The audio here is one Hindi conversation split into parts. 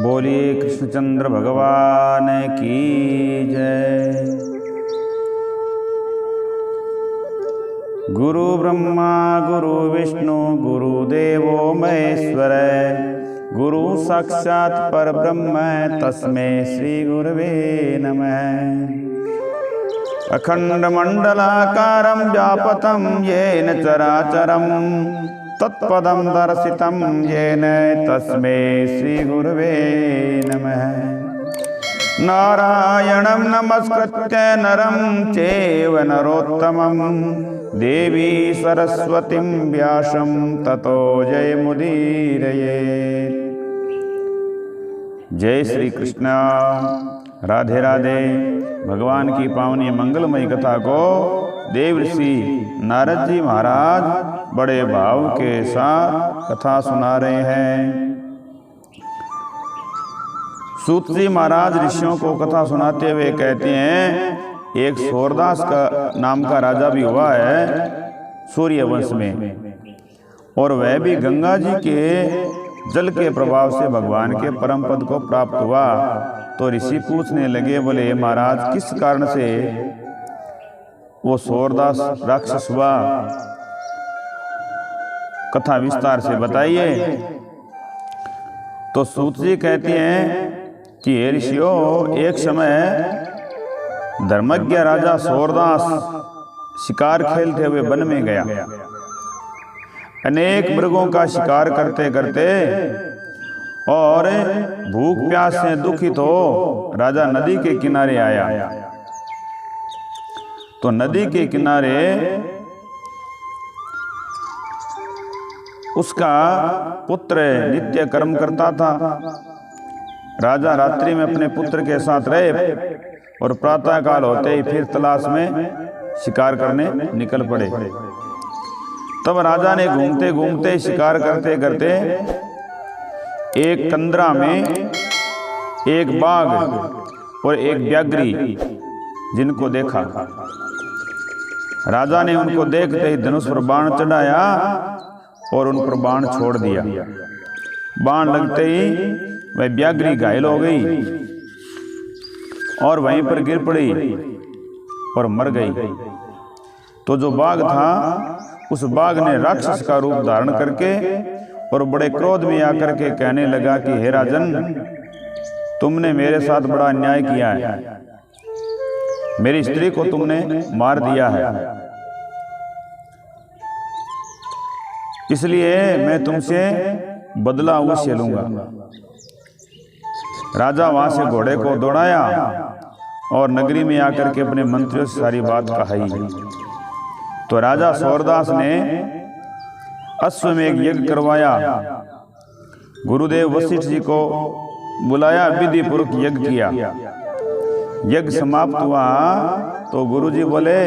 बोलिए कृष्णचंद्र भगवान की जय। गुरु ब्रह्मा गुरु विष्णु गुरुदेवो महेश्वर, गुरु साक्षात् परब्रह्म तस्मै श्री गुरवे नमः। अखंडमंडलाकारं व्यापतं येन चराचरं तत्पदं दर्शितं येन तस्मै श्री गुरवे नमः। नारायणं नमस्कृत्य नरं चैव नरोत्तमं देवी सरस्वतीं व्यासं ततो जयमुदीरये। जय श्री कृष्ण। राधे राधे। भगवान की पावनी मंगलमयी कथा को देव ऋषि नारद जी महाराज बड़े भाव के साथ कथा सुना रहे हैं। सूत जी महाराज ऋषियों को कथा सुनाते हुए कहते हैं, एक सूरदास का नाम का राजा भी हुआ है सूर्य वंश में, और वह भी गंगा जी के जल के प्रभाव से भगवान के परम पद को प्राप्त हुआ। तो ऋषि पूछने लगे, बोले महाराज किस कारण से वो सूरदास राक्षस हुआ, कथा विस्तार से बताइए। तो सूत जी कहते हैं कि हे ऋषियों, एक समय धर्मज्ञ राजा सूरदास शिकार खेलते हुए वन में गया। अनेक मृगों का शिकार करते करते और भूख प्यास से दुखित हो राजा नदी के किनारे आया। तो नदी के किनारे उसका पुत्र नित्य कर्म करता था। राजा रात्रि में अपने पुत्र के साथ रहे और प्रातः काल होते ही फिर तलाश में शिकार करने निकल पड़े। तब राजा ने घूमते घूमते शिकार करते करते एक कंदरा में एक बाघ और एक व्याघ्री जिनको देखा। राजा ने उनको देखते ही धनुष पर बाण चढ़ाया और उन पर बाण छोड़ दिया। बाण लगते ही वह व्याघ्री घायल हो गई और वहीं पर गिर पड़ी और मर गई। तो जो बाघ था उस बाघ ने राक्षस का रूप धारण करके और बड़े क्रोध में आकर के कहने लगा कि हे राजन, तुमने मेरे साथ बड़ा अन्याय किया है, मेरी स्त्री को तुमने मार दिया है, इसलिए मैं तुमसे बदला अवश्य लूंगा। राजा वहां से घोड़े को दौड़ाया और नगरी में आकर के अपने मंत्रियों से सारी बात कही। तो राजा सूरदास ने अश्वमेध यज्ञ करवाया, गुरुदेव वशिष्ठ जी को बुलाया, विधि पूर्वक यज्ञ किया। यज्ञ समाप्त हुआ तो गुरुजी बोले,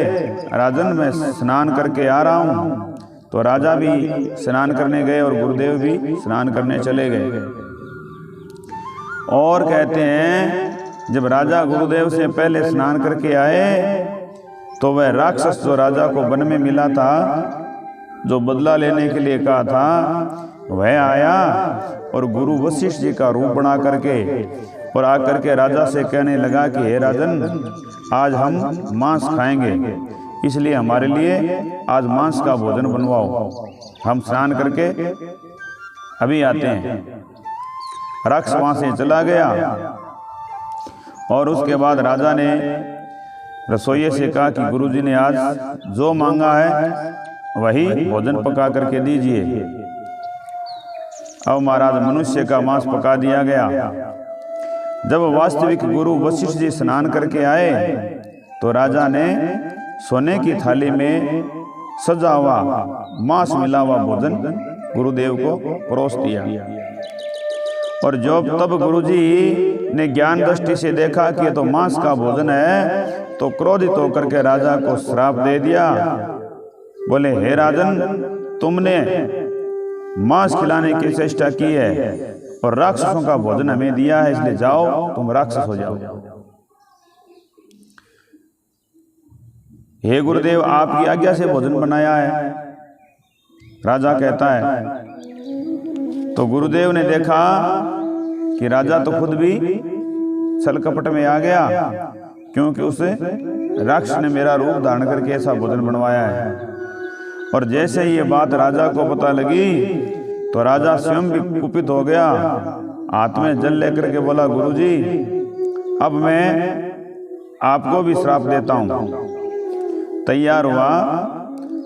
राजन मैं स्नान करके आ रहा हूँ। तो राजा भी स्नान करने गए और गुरुदेव भी स्नान करने चले गए। और कहते हैं जब राजा गुरुदेव से पहले स्नान करके आए तो वह राक्षस जो राजा को वन में मिला था, जो बदला लेने के लिए कहा था, वह आया और गुरु वशिष्ठ जी का रूप बना करके और आकर के राजा से कहने लगा कि हे राजन, आज हम मांस खाएंगे, इसलिए हमारे लिए आज मांस का भोजन बनवाओ, हम स्नान करके अभी आते हैं। राक्षस वहां से चला गया और उसके बाद राजा ने रसोइये से कहा कि गुरुजी ने आज जो मांगा है वही भोजन पका करके दीजिए। अब महाराज मनुष्य का मांस पका दिया गया। जब वास्तविक गुरु वशिष्ठ जी स्नान करके आए तो राजा ने सोने की थाली में सजा हुआ मांस मिला हुआ भोजन गुरुदेव को परोस दिया। और जब तब गुरुजी ने ज्ञान दृष्टि से देखा कि ये तो मांस का भोजन है, तो क्रोधित होकर के राजा को श्राप दे दिया। बोले हे राजन, तुमने मांस खिलाने की चेष्टा की है और राक्षसों का भोजन हमें दिया है, इसलिए जाओ तुम राक्षस हो जाओ। हे गुरुदेव, आपकी आज्ञा से भोजन बनाया है, राजा कहता है। तो गुरुदेव ने देखा कि राजा तो खुद भी छल कपट में आ गया, क्योंकि उस राक्षस ने मेरा रूप धारण करके ऐसा भोजन बनवाया है। और जैसे ये बात राजा को पता लगी तो राजा स्वयं भी कुपित हो गया, हाथ में जल लेकर के बोला, गुरुजी अब मैं आपको भी श्राप देता हूँ। तैयार हुआ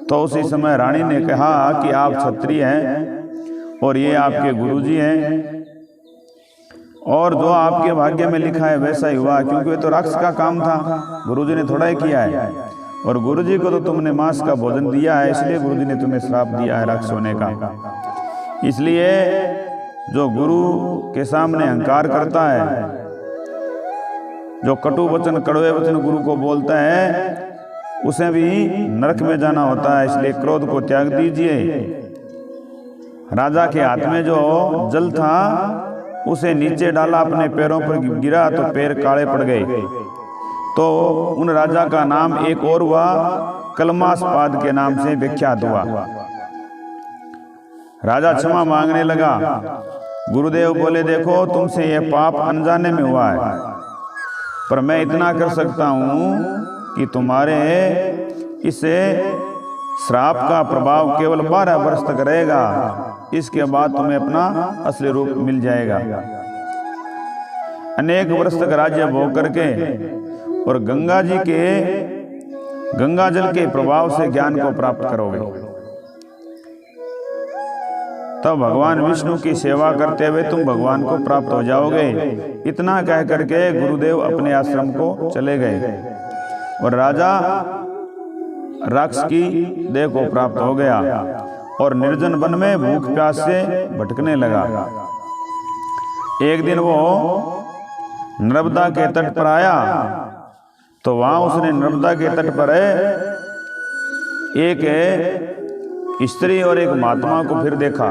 तो उसी समय रानी ने कहा कि आप क्षत्रिय हैं और ये आपके गुरुजी हैं, और जो आपके भाग्य में लिखा है वैसा ही हुआ, क्योंकि ये तो राक्षस का काम था, गुरुजी ने थोड़ा ही किया है, और गुरुजी को तो तुमने मांस का भोजन दिया है, इसलिए गुरुजी ने तुम्हें श्राप दिया है राक्षस होने का। इसलिए जो गुरु के सामने अहंकार करता है, जो कटु वचन कड़वे वचन गुरु को बोलता है, उसे भी नरक में जाना होता है। इसलिए क्रोध को त्याग दीजिए। राजा के हाथ में जो जल था उसे नीचे डाला, अपने पैरों पर गिरा तो पैर काले पड़ गए। तो उन राजा का नाम एक और हुआ, कलमास्पाद के नाम से विख्यात हुआ। राजा क्षमा मांगने लगा। गुरुदेव बोले, देखो तुमसे यह पाप अनजाने में हुआ है, पर मैं इतना कर सकता हूँ कि तुम्हारे इस श्राप का प्रभाव केवल 12 वर्ष तक रहेगा, इसके बाद तुम्हें अपना असली रूप मिल जाएगा। अनेक वर्ष तक राज्य भोग करके और गंगा जल के प्रभाव से ज्ञान को प्राप्त करोगे। तब भगवान विष्णु की सेवा करते हुए तुम भगवान को प्राप्त हो जाओगे। इतना कह करके गुरुदेव अपने आश्रम को चले गए और राजा राक्षस की देह को प्राप्त हो गया और निर्जन वन में भूख प्यास से भटकने लगा। एक दिन वो नर्मदा के तट पर आया तो वहां उसने नर्मदा के तट पर एक स्त्री और एक महात्मा को फिर देखा।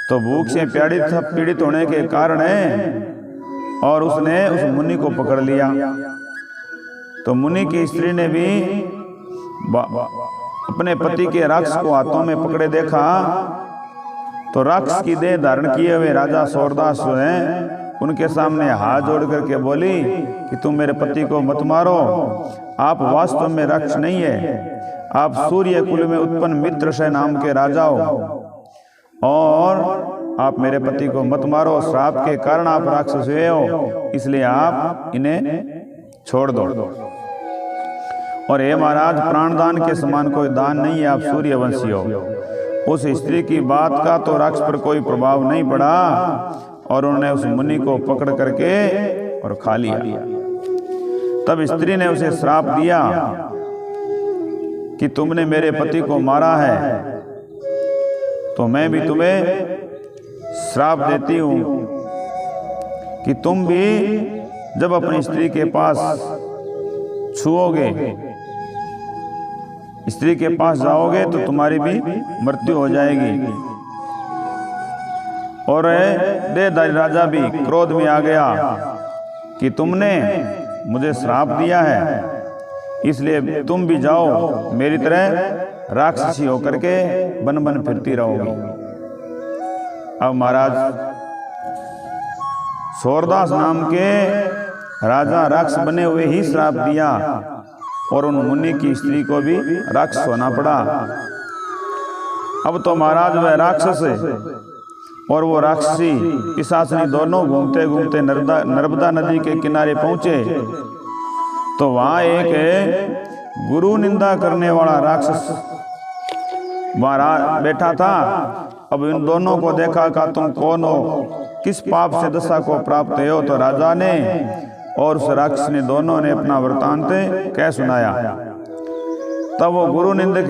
तो भूख से पीड़ित होने के कारण और उसने उस मुनि को पकड़ लिया। तो मुनि की स्त्री ने भी अपने पति के राक्षस को हाथों में पकड़े देखा तो राक्षस की देह धारण किए हुए राजा सूरदास हैं, उनके सामने हाथ जोड़ करके बोली कि तुम मेरे पति को मत मारो, आप वास्तव में राक्षस नहीं है, आप सूर्य कुल में उत्पन्न मित्रशय नाम के राजा हो और आप मेरे पति को मत मारो, श्राप के कारण आप राक्षस हुए हो, इसलिए आप इन्हें छोड़ दो। और हे महाराज, प्राणदान के समान कोई दान नहीं है, आप सूर्यवंशी हो। उस स्त्री की बात का तो राक्षस पर कोई प्रभाव नहीं पड़ा और उन्होंने उस मुनि को पकड़ करके और खा लिया। तब स्त्री ने उसे श्राप दिया कि तुमने मेरे पति को मारा है तो मैं भी तुम्हें श्राप देती हूं कि तुम भी जब अपनी स्त्री के पास छुओगे, स्त्री के पास जाओगे तो तुम्हारी भी मृत्यु हो जाएगी। और देहधारी राजा भी क्रोध में आ गया कि तुमने मुझे श्राप दिया है, इसलिए तुम भी जाओ, मेरी तरह राक्षसी होकर के बन बन फिरती रहोगी। अब महाराज, सूरदास नाम के राजा राक्षस बने हुए ही श्राप दिया और उन मुनि की स्त्री को भी राक्षस होना पड़ा। अब तो महाराज वह राक्षस और वो राक्षसी पिशाचनी दोनों घूमते घूमते नर्मदा नदी के किनारे पहुंचे तो वहां एक गुरु निंदा करने वाला राक्षस वहां बैठा था। अब इन दोनों को देखा कि तुम कौन हो, किस पाप से दशा को प्राप्त हो। तो राजा ने और उस राक्षस ने दोनों ने अपना वृतांत कह सुनाया। तब वो गुरु निंदक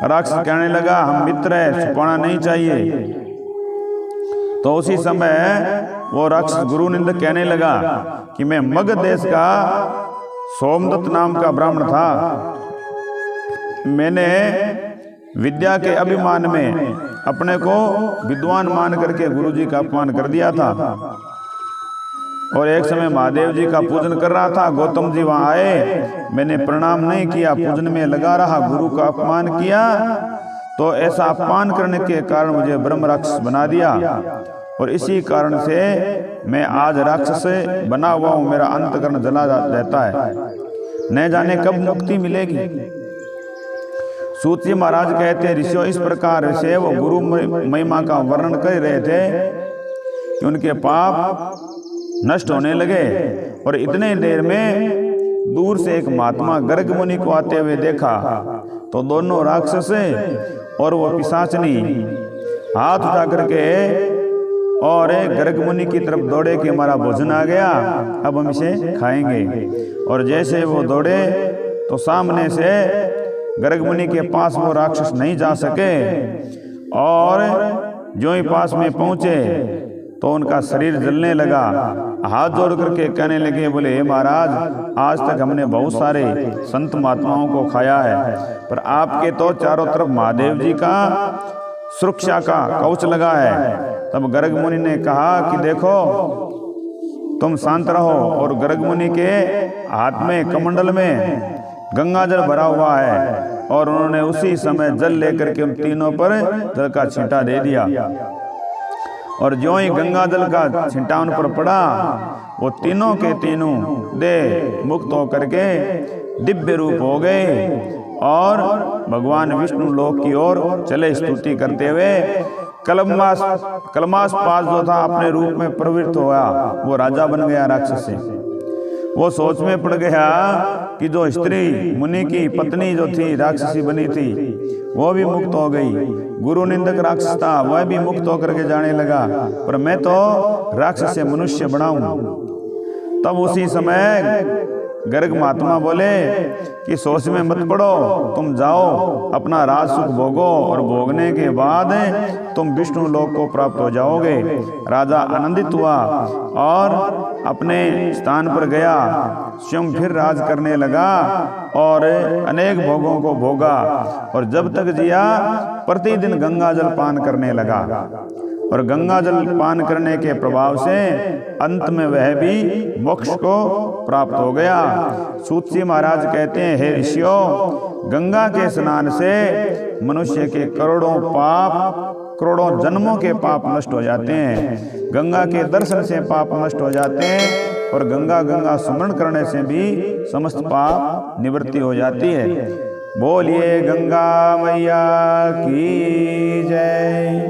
राक्षस कहने लगा, हम मित्र है, छुपाना नहीं चाहिए। तो उसी समय वो राक्षस गुरु निंदक कहने लगा कि मैं मगध देश का सोमदत्त नाम का ब्राह्मण था, मैंने विद्या के अभिमान में अपने को विद्वान मान करके गुरुजी का अपमान कर दिया था और एक समय महादेव जी का पूजन कर रहा था। गौतम जी वहां आए, मैंने प्रणाम नहीं किया, पूजन में लगा रहा, गुरु का अपमान किया। तो ऐसा अपमान करने के कारण मुझे ब्रह्म राक्षस बना दिया और इसी कारण से मैं आज राक्षस बना हुआ हूँ, मेरा अंतकरण जला रहता है, न जाने कब मुक्ति मिलेगी। सूत जी महाराज कहते हैं, ऋषियों इस प्रकार से वो गुरु महिमा का वर्णन कर रहे थे कि उनके पाप नष्ट होने लगे। और इतने देर में दूर से एक महात्मा गर्ग मुनि को आते हुए देखा तो दोनों राक्षस और वो पिशाचनी हाथ उठा करके और गर्ग मुनि की तरफ दौड़े कि हमारा भोजन आ गया, अब हम इसे खाएंगे। और जैसे वो दौड़े तो सामने से गर्ग मुनि के पास वो राक्षस नहीं जा सके, और जो ही पास में पहुंचे तो उनका शरीर जलने लगा। हाथ जोड़ करके कहने लगे, बोले हे महाराज, आज तक हमने बहुत सारे संत महात्माओं को खाया है, पर आपके तो चारों तरफ महादेव जी का सुरक्षा का कवच लगा है। तब गर्ग मुनि ने कहा कि देखो तुम शांत रहो। और गर्ग मुनि के हाथ में कमंडल में गंगा जल भरा हुआ है, और उन्होंने उसी समय जल लेकर के उन तीनों पर जल का छींटा दे दिया। और जो ही गंगा जल का छींटा उन पर पड़ा, वो तीनों के तीनों देह मुक्त होकर के दिव्य रूप हो गए और भगवान विष्णु लोक की ओर चले स्तुति करते हुए। कलमास पास जो था अपने रूप में प्रवृत्त हुआ, वो राजा बन गया राक्षस से। वो सोच में पड़ गया कि जो स्त्री मुनि की पत्नी जो थी राक्षसी बनी थी वो भी मुक्त हो गई, गुरु निंदक राक्षस था वह भी मुक्त होकर के जाने लगा, पर मैं तो राक्षस से मनुष्य बना हूं। तब उसी समय गर्ग महात्मा बोले कि सोच में मत पड़ो, तुम जाओ अपना राज सुख भोगो, और भोगने के बाद तुम विष्णु लोक को प्राप्त हो जाओगे। राजा आनंदित हुआ और अपने स्थान पर गया, स्वयं फिर राज करने लगा और अनेक भोगों को भोगा। और जब तक जिया प्रतिदिन गंगा जल पान करने लगा, और गंगा जल पान करने के प्रभाव से अंत में वह भी मोक्ष को प्राप्त हो गया। सूत जी महाराज कहते हैं, हे ऋषियों, गंगा के स्नान से मनुष्य के करोड़ों जन्मों के पाप नष्ट हो जाते हैं। गंगा के दर्शन से पाप नष्ट हो जाते हैं, और गंगा स्मरण करने से भी समस्त पाप निवृत्ति हो जाती है। बोलिए गंगा मैया की जय।